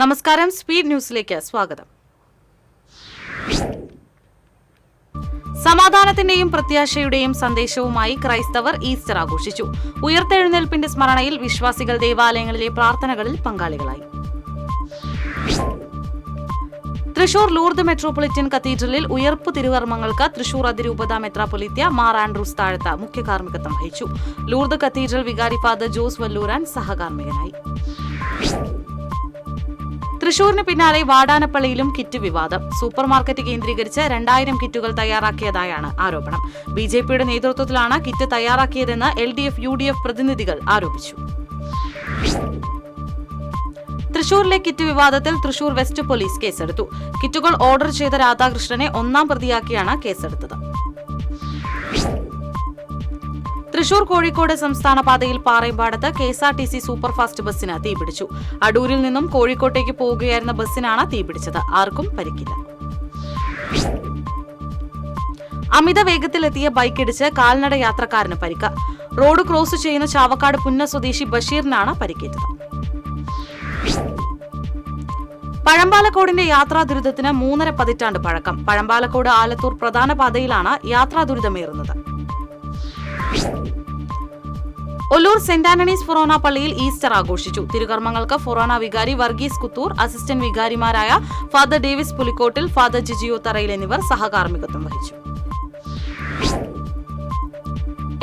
നമസ്കാരം, സ്പീഡ് ന്യൂസിലേക്ക് സ്വാഗതം. സമാധാനത്തിന്റെയും പ്രത്യാശയുടെയും സന്ദേശവുമായി ക്രൈസ്തവർ ഈസ്റ്റർ ആഘോഷിച്ചു. ഉയർത്തെഴുന്നേൽപ്പിന്റെ സ്മരണയിൽ വിശ്വാസികൾ ദേവാലയങ്ങളിലെ പ്രാർത്ഥനകളിൽ പങ്കാളികളായി. തൃശൂർ ലൂർദ് മെട്രോപൊളിറ്റൻ കത്തീഡ്രലിൽ ഉയർപ്പ് തിരുകർമ്മങ്ങൾക്ക് തൃശൂർ അതിരൂപത മെത്രാപ്പൊലീത്ത മാർ ആൻഡ്രൂസ് താഴത്ത മുഖ്യ കാർമ്മികത്വം വഹിച്ചു. ലൂർദ് കത്തീഡ്രൽ വികാരി ഫാദർ ജോസ് വല്ലൂരാൻ സഹകാർമ്മികനായി. തൃശൂരിന് പിന്നാലെ വാടാനപ്പള്ളിയിലും കിറ്റ് വിവാദം. സൂപ്പർ മാർക്കറ്റ് കേന്ദ്രീകരിച്ച് 2000 കിറ്റുകൾ തയ്യാറാക്കിയതായാണ് ആരോപണം. ബിജെപിയുടെ നേതൃത്വത്തിലാണ് കിറ്റ് തയ്യാറാക്കിയതെന്ന് LDF UDF പ്രതിനിധികൾ ആരോപിച്ചു. തൃശൂരിലെ കിറ്റ് വിവാദത്തിൽ തൃശൂർ വെസ്റ്റ് പോലീസ് കേസെടുത്തു. കിറ്റുകൾ ഓർഡർ ചെയ്ത രാധാകൃഷ്ണനെ 1ാം പ്രതിയാക്കിയാണ് കേസെടുത്തത്. തൃശൂർ കോഴിക്കോട് സംസ്ഥാന പാതയിൽ പാറയമ്പാടത്ത് KSRTC സൂപ്പർഫാസ്റ്റ് ബസ്സിന് തീപിടിച്ചു. അടൂരിൽ നിന്നും കോഴിക്കോട്ടേക്ക് പോവുകയായിരുന്ന ബസ്സിനാണ് തീപിടിച്ചത്. ആർക്കും പരിക്കില്ല. അമിത വേഗത്തിലെത്തിയ ബൈക്കിടിച്ച് കാൽനട യാത്രക്കാരന് പരിക്ക്. റോഡ് ക്രോസ് ചെയ്യുന്ന ചാവക്കാട് പുന്ന സ്വദേശി ബഷീറിനാണ് പരിക്കേറ്റത്. പഴമ്പാലക്കോടിന്റെ യാത്രാ ദുരിതത്തിന് 3.5 പതിറ്റാണ്ട് പഴക്കം. പഴമ്പാലക്കോട് ആലത്തൂർ പ്രധാന പാതയിലാണ് യാത്രാ ദുരിതമേറുന്നത്. ഒല്ലൂർ സെന്റ് ആന്റണീസ് ഫൊറോന പള്ളിയിൽ ഈസ്റ്റർ ആഘോഷിച്ചു. തിരുകർമ്മങ്ങൾക്ക് ഫൊറോന വികാരി വർഗീസ് കുത്തൂർ, അസിസ്റ്റന്റ് വികാരിമാരായ father Davis Pulikkottil, father Jijio Tharayil എന്നിവർ സഹകാർമ്മികത്വം വഹിച്ചു.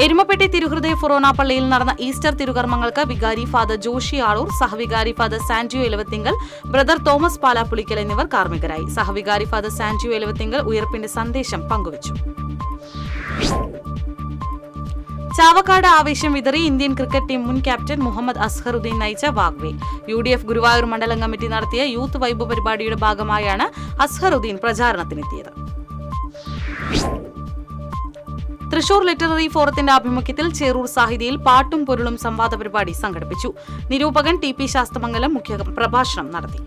എരുമപ്പെട്ടി തിരുഹൃദയ ഫൊറോന പള്ളിയിൽ നടന്ന ഈസ്റ്റർ തിരുകർമ്മങ്ങൾക്ക് വികാരി ഫാദർ ജോഷി ആളൂർ, സഹവികാരി father Santio Elavathingal, brother Thomas Palappulikkal എന്നിവർ കാർമ്മികരായി. സഹവികാരി ഫാദർ സാന്റിയോ എലവത്തിങ്കൽ ഉയർപ്പിന്റെ സന്ദേശം പങ്കുവച്ചു. ചാവക്കാട് ആവേശം വിതറി ഇന്ത്യൻ ക്രിക്കറ്റ് ടീം മുൻ ക്യാപ്റ്റൻ മുഹമ്മദ് അസ്ഹറുദ്ദീൻ നയിച്ച വാഗ്വേ. UDF ഗുരുവായൂർ മണ്ഡലം കമ്മിറ്റി നടത്തിയ യൂത്ത് വൈബ് പരിപാടിയുടെ ഭാഗമായാണ് അസ്ഹറുദ്ദീൻ പ്രചാരണത്തിനെത്തിയത്. തൃശൂർ ലിറ്റററി ഫോറത്തിന്റെ ആഭിമുഖ്യത്തിൽ ചേറൂർ സാഹിതിയിൽ പാട്ടും പൊരുളും സംവാദ പരിപാടി സംഘടിപ്പിച്ചു. നിരൂപകൻ TP ശാസ്തമംഗലം മുഖ്യ പ്രഭാഷണം നടത്തി.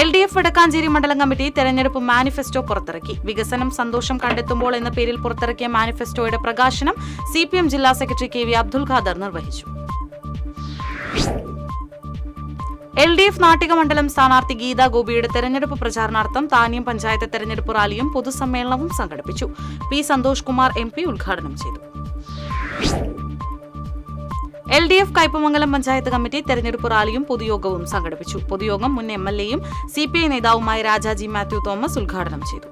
LDF വടക്കാഞ്ചേരി മണ്ഡലം കമ്മിറ്റി തെരഞ്ഞെടുപ്പ് മാനിഫെസ്റ്റോ പുറത്തിറക്കി. വികസനം സന്തോഷം കണ്ടെത്തുമ്പോൾ എന്ന പേരിൽ പുറത്തിറക്കിയ മാനിഫെസ്റ്റോയുടെ പ്രകാശനം CPM ജില്ലാ സെക്രട്ടറി KV അബ്ദുൽ ഖാദർ നിർവഹിച്ചു. LDF നാട്ടിക മണ്ഡലം സ്ഥാനാർത്ഥി ഗീതാ ഗോപിയുടെ തെരഞ്ഞെടുപ്പ് പ്രചാരണാർത്ഥം താന്യം പഞ്ചായത്ത് തെരഞ്ഞെടുപ്പ് റാലിയും പൊതുസമ്മേളനവും സംഘടിപ്പിച്ചു. P സന്തോഷ് കുമാർ MP ഉദ്ഘാടനം ചെയ്തു. LDF കയ്പമംഗലം പഞ്ചായത്ത് കമ്മിറ്റി തെരഞ്ഞെടുപ്പ് റാലിയും പൊതുയോഗവും സംഘടിപ്പിച്ചു. പൊതുയോഗം മുൻ MLAയും CPI നേതാവുമായ രാജാജി മാത്യു തോമസ് ഉദ്ഘാടനം ചെയ്തു.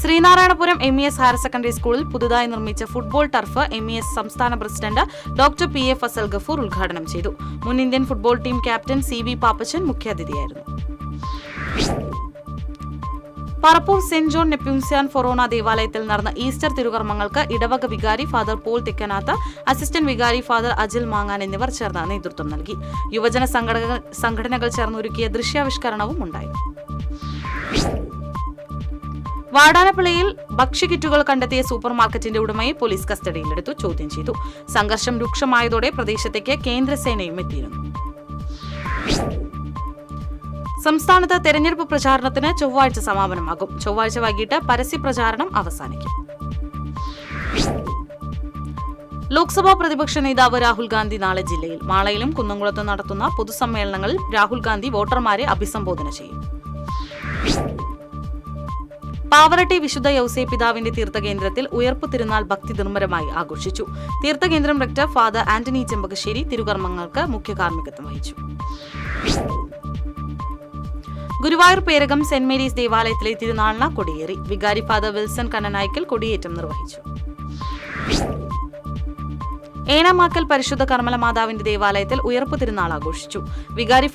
ശ്രീനാരായണപുരം MES ഹയർ സെക്കൻഡറി സ്കൂളിൽ പുതുതായി നിർമ്മിച്ച ഫുട്ബോൾ ടർഫ് MES സംസ്ഥാന president doctor PA Fazal Gafoor ഉദ്ഘാടനം ചെയ്തു. മുൻ Indian football team captain CV Pappachan മുഖ്യാതിഥിയായിരുന്നു. പറപ്പൂർ സെന്റ് ജോൺ നെപ്യൂൺസ്യാൻ ഫൊറോന ദേവാലയത്തിൽ നടന്ന ഈസ്റ്റർ തിരുകർമ്മങ്ങൾക്ക് ഇടവക വികാരി ഫാദർ പോൾ തിക്കനാത്ത്, അസിസ്റ്റന്റ് വികാരി ഫാദർ അജിൽ മാങ്ങാൻ എന്നിവർ ചേർന്ന് നേതൃത്വം നൽകി. യുവജന സംഘടനകൾ ചേർന്നൊരുക്കിയ ദൃശ്യാവിഷ്കരണവും ഉണ്ടായി. വാടാനപ്പള്ളിയിൽ ഭക്ഷ്യകിറ്റുകൾ കണ്ടെത്തിയ സൂപ്പർ മാർക്കറ്റിന്റെ ഉടമയെ പോലീസ് കസ്റ്റഡിയിലെടുത്തു ചോദ്യം ചെയ്തു. സംഘർഷം രൂക്ഷമായതോടെ പ്രദേശത്തേക്ക് കേന്ദ്രസേനയും എത്തിയിരുന്നു. സംസ്ഥാനത്ത് തെരഞ്ഞെടുപ്പ് പ്രചാരണത്തിന് ചൊവ്വാഴ്ച സമാപനമാകും. ചൊവ്വാഴ്ച വൈകിട്ട് പരസ്യപ്രചാരണം അവസാനിക്കും. ലോക്സഭാ പ്രതിപക്ഷ നേതാവ് രാഹുൽ ഗാന്ധി നാളെ ജില്ലയിൽ മാളയിലും കുന്നംകുളത്തും നടത്തുന്ന പൊതുസമ്മേളനങ്ങളിൽ രാഹുൽ ഗാന്ധി വോട്ടർമാരെ അഭിസംബോധന ചെയ്യും. പാവറട്ടി വിശുദ്ധ യൗസേ പിതാവിന്റെ തീർത്ഥകേന്ദ്രത്തിൽ ഉയർപ്പ് തിരുനാൾ ഭക്തി നിർമ്മരമായി ആഘോഷിച്ചു. തീർത്ഥകേന്ദ്രം റെക്ടർ ഫാദർ ആന്റണി ചെമ്പകശ്ശേരി തിരുകർമ്മങ്ങൾക്ക് മുഖ്യ കാർമ്മികത്വം വഹിച്ചു. ഗുരുവായൂർ പേരകം സെന്റ് മേരീസ് ദേവാലയത്തിലെ തിരുനാളിന് കൊടിയേറി. വികാരി ഫാദർ വിൽസൺ കണ്ണനായ്ക്കൽ കൊടിയേറ്റം നിർവഹിച്ചു. ഏനാമാക്കൽ പരിശുദ്ധ കർമ്മല മാതാവിന്റെ ദേവാലയത്തിൽ ഉയർപ്പ് തിരുനാൾ ആഘോഷിച്ചു. വികാരി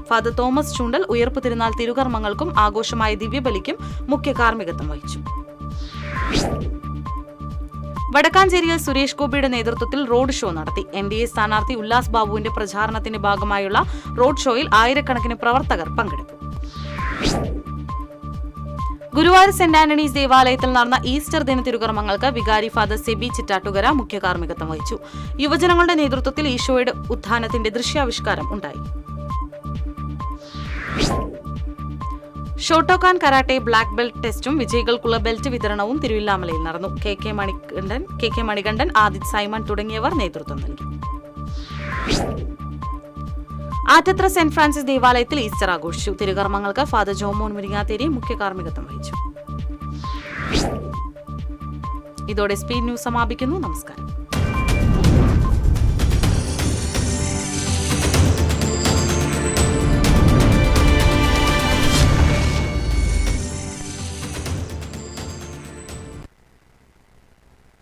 ഫാദർ തോമസ് ചൂണ്ടൽ ഉയർപ്പ് തിരുനാൾ തിരുകർമ്മങ്ങൾക്കും ആഘോഷമായ ദിവ്യബലിക്കും മുഖ്യ കാർമ്മികത്വം വഹിച്ചു. വടക്കാഞ്ചേരിയിൽ സുരേഷ് ഗോപിയുടെ നേതൃത്വത്തിൽ റോഡ് ഷോ നടത്തി. NDA സ്ഥാനാർത്ഥി ഉല്ലാസ് ബാബുവിന്റെ പ്രചാരണത്തിന്റെ ഭാഗമായുള്ള റോഡ് ഷോയിൽ ആയിരക്കണക്കിന് പ്രവർത്തകർ പങ്കെടുത്തു. ഗുരുവായൂർ സെന്റ് ആന്റണീസ് ദേവാലയത്തിൽ നടന്ന ഈസ്റ്റർ ദിന തിരുകർമ്മങ്ങൾക്ക് വികാരി ഫാദർ സെബി ചിറ്റാട്ടുകര മുഖ്യ കാർമ്മികത്വം വഹിച്ചു. യുവജനങ്ങളുടെ നേതൃത്വത്തിൽ ഈശോയുടെ ഉത്ഥാനത്തിന്റെ ദൃശ്യാവിഷ്കാരം ഉണ്ടായി. ഷോട്ടോക്കാൻ കരാട്ടെ ബ്ലാക്ക് ബെൽറ്റ് ടെസ്റ്റും വിജയികൾക്കുള്ള ബെൽറ്റ് വിതരണവും തിരുവില്ലാമലയിൽ നടന്നു. K K Manikandan, Adith Simon തുടങ്ങിയവർ നേതൃത്വം നൽകി. ആറ്റത്ര സെന്റ് ഫ്രാൻസിസ് ദേവാലയത്തിൽ ഈസ്റ്റർ ആഘോഷിച്ചു. തിരുകർമ്മങ്ങൾക്ക് ഫാദർ ജോമോൻ മുരിങ്ങാത്തേരി മുഖ്യ കാർമ്മികത്വം വഹിച്ചു. ഇതോടെ സ്പീഡ് ന്യൂസ് സമാപിക്കുന്നു. നമസ്കാരം.